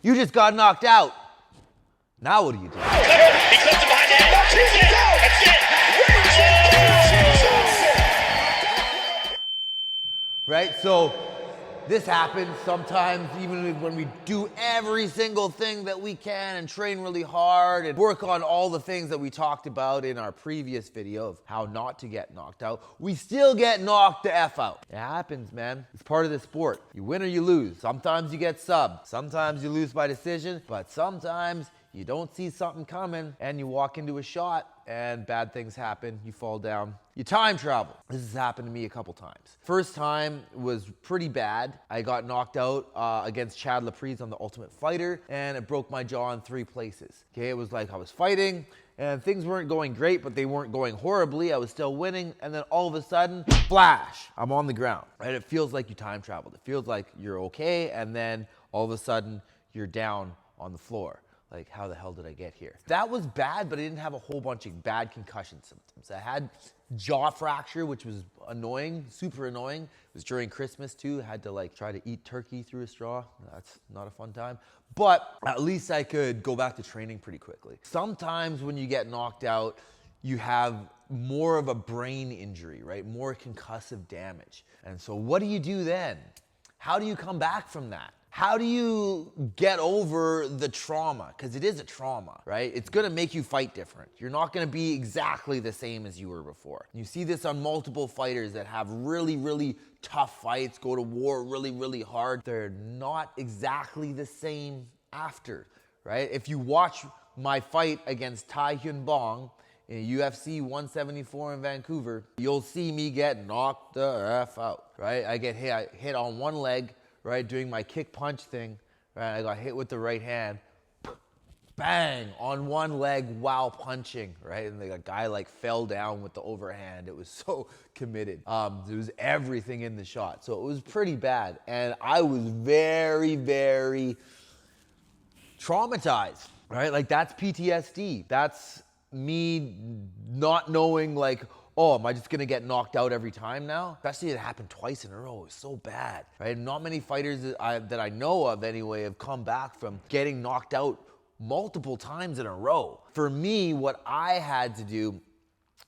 You just got knocked out. Now what do you do? He clips it behind the head. That's it. Right? So this happens sometimes even when we do every single thing that we can and train really hard and work on all the things that we talked about in our previous video of how not to get knocked out. We still get knocked the F out. It happens, man. It's part of the sport. You win or you lose. Sometimes you get subbed. Sometimes you lose by decision, but sometimes you don't see something coming and you walk into a shot and bad things happen. You fall down. You time travel. This has happened to me a couple times. First time was pretty bad. I got knocked out against Chad Laprise on The Ultimate Fighter, and it broke my jaw in 3 places. Okay, it was like I was fighting and things weren't going great, but they weren't going horribly. I was still winning, and then all of a sudden, flash, I'm on the ground. Right? It feels like you time traveled. It feels like you're okay, and then all of a sudden, you're down on the floor. Like, how the hell did I get here? That was bad, but I didn't have a whole bunch of bad concussion symptoms. I had jaw fracture, which was annoying, super annoying. It was during Christmas too. I had to like try to eat turkey through a straw. That's not a fun time. But at least I could go back to training pretty quickly. Sometimes when you get knocked out, you have more of a brain injury, right? More concussive damage. And so what do you do then? How do you come back from that? How do you get over the trauma? Because it is a trauma, right? It's gonna make you fight different. You're not gonna be exactly the same as you were before. You see this on multiple fighters that have really, really tough fights, go to war really, really hard. They're not exactly the same after, right? If you watch my fight against Tai Hyun Bong in UFC 174 in Vancouver, you'll see me get knocked the F out, right? I get hit on one leg, right, doing my kick punch thing, right? I got hit with the right hand, bang, on one leg while punching, right? And the guy like fell down with the overhand. It was so committed. It was everything in the shot. So it was pretty bad. And I was very, very traumatized, right? Like that's PTSD. That's me not knowing like, oh, am I just gonna get knocked out every time now? Especially it happened twice in a row. It was so bad, right? Not many fighters that I know of anyway have come back from getting knocked out multiple times in a row. For me, what I had to do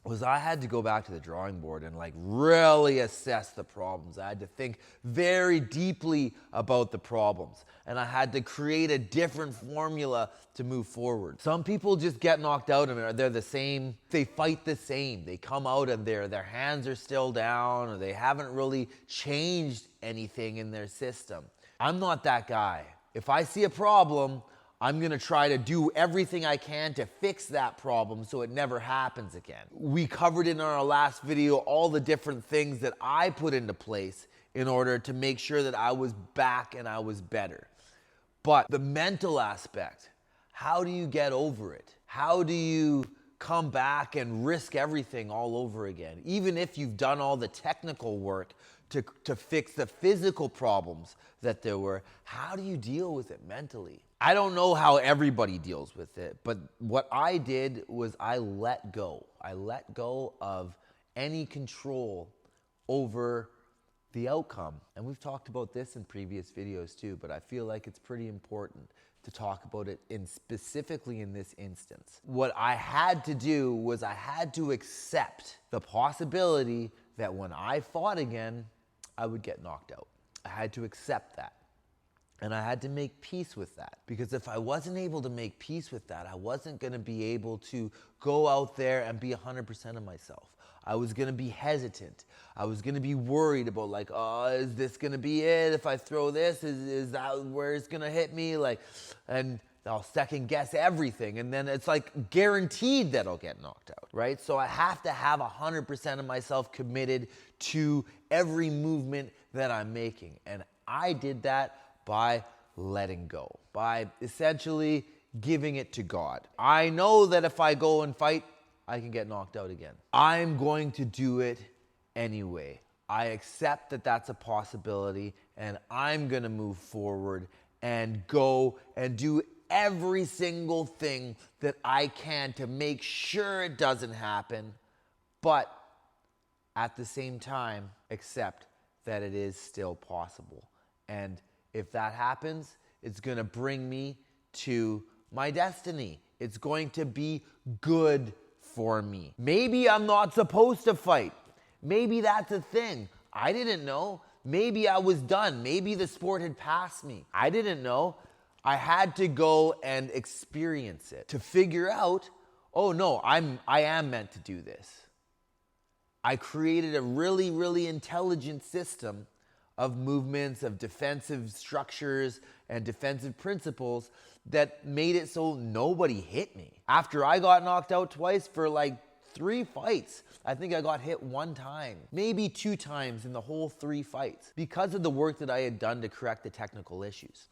was I had to go back to the drawing board and like really assess the problems. I had to think very deeply about the problems, and I had to create a different formula to move forward. Some people just get knocked out and they're the same. They fight the same. They come out and their hands are still down, or they haven't really changed anything in their system. I'm not that guy. If I see a problem, I'm gonna try to do everything I can to fix that problem so it never happens again. We covered in our last video all the different things that I put into place in order to make sure that I was back and I was better. But the mental aspect, how do you get over it? How do you come back and risk everything all over again? Even if you've done all the technical work to fix the physical problems that there were, how do you deal with it mentally? I don't know how everybody deals with it, but what I did was I let go. I let go of any control over the outcome. And we've talked about this in previous videos too, but I feel like it's pretty important to talk about it specifically in this instance. What I had to do was I had to accept the possibility that when I fought again, I would get knocked out. I had to accept that. And I had to make peace with that, because if I wasn't able to make peace with that, I wasn't going to be able to go out there and be 100% of myself. I was going to be hesitant. I was going to be worried about like, oh, is this going to be it? If I throw this, is that where it's going to hit me? Like, and I'll second guess everything. And then it's like guaranteed that I'll get knocked out, right? So I have to have 100% of myself committed to every movement that I'm making. And I did that by letting go, by essentially giving it to God. I know that if I go and fight, I can get knocked out again. I'm going to do it anyway. I accept that that's a possibility, and I'm gonna move forward and go and do every single thing that I can to make sure it doesn't happen, but at the same time, accept that it is still possible. And if that happens, It's going to bring me to my destiny. It's going to be good for me. Maybe I'm not supposed to fight. Maybe that's a thing. I didn't know. Maybe I was done. Maybe the sport had passed me. I didn't know. I had to go and experience it to figure out, oh no, I am meant to do this. I created a really, really intelligent system of movements, of defensive structures and defensive principles that made it so nobody hit me. After I got knocked out twice for like 3 fights, I think I got hit 1 time, maybe 2 times in the whole 3 fights because of the work that I had done to correct the technical issues.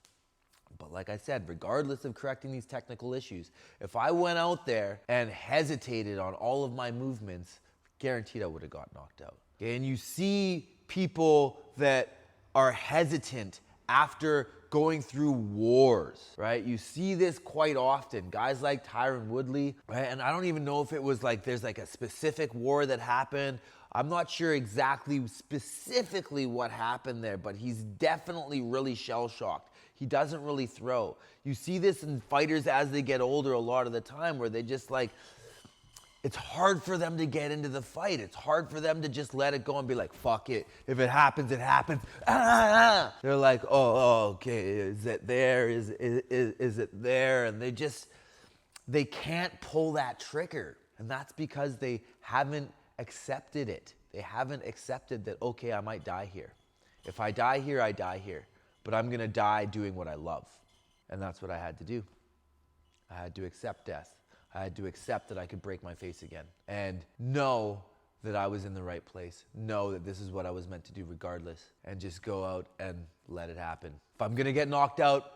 But like I said, regardless of correcting these technical issues, if I went out there and hesitated on all of my movements, guaranteed I would have got knocked out. Okay? And you see people that are hesitant after going through wars, right? You see this quite often. Guys like Tyron Woodley, right? And I don't even know if it was like there's like a specific war that happened. I'm not sure exactly specifically what happened there, but he's definitely really shell-shocked. He doesn't really throw. You see this in fighters as they get older a lot of the time where they just like, it's hard for them to get into the fight. It's hard for them to just let it go and be like, fuck it. If it happens, it happens. They're like, oh, okay, is it there? Is it there? And they can't pull that trigger. And that's because they haven't accepted it. They haven't accepted that, okay, I might die here. If I die here, I die here. But I'm gonna die doing what I love. And that's what I had to do. I had to accept death. I had to accept that I could break my face again and know that I was in the right place. Know that this is what I was meant to do regardless and just go out and let it happen. If I'm gonna get knocked out,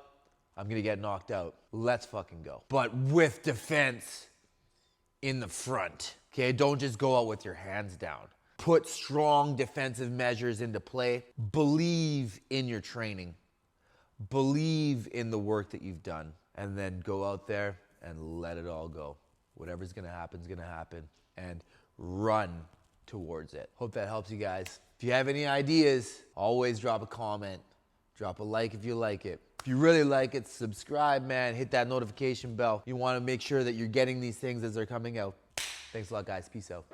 I'm gonna get knocked out. Let's fucking go. But with defense in the front, okay? Don't just go out with your hands down. Put strong defensive measures into play. Believe in your training. Believe in the work that you've done. And then go out there and let it all go. Whatever's gonna happen is gonna happen. And run towards it. Hope that helps you guys. If you have any ideas, always drop a comment. Drop a like if you like it. If you really like it, subscribe, man. Hit that notification bell. You wanna make sure that you're getting these things as they're coming out. Thanks a lot, guys. Peace out.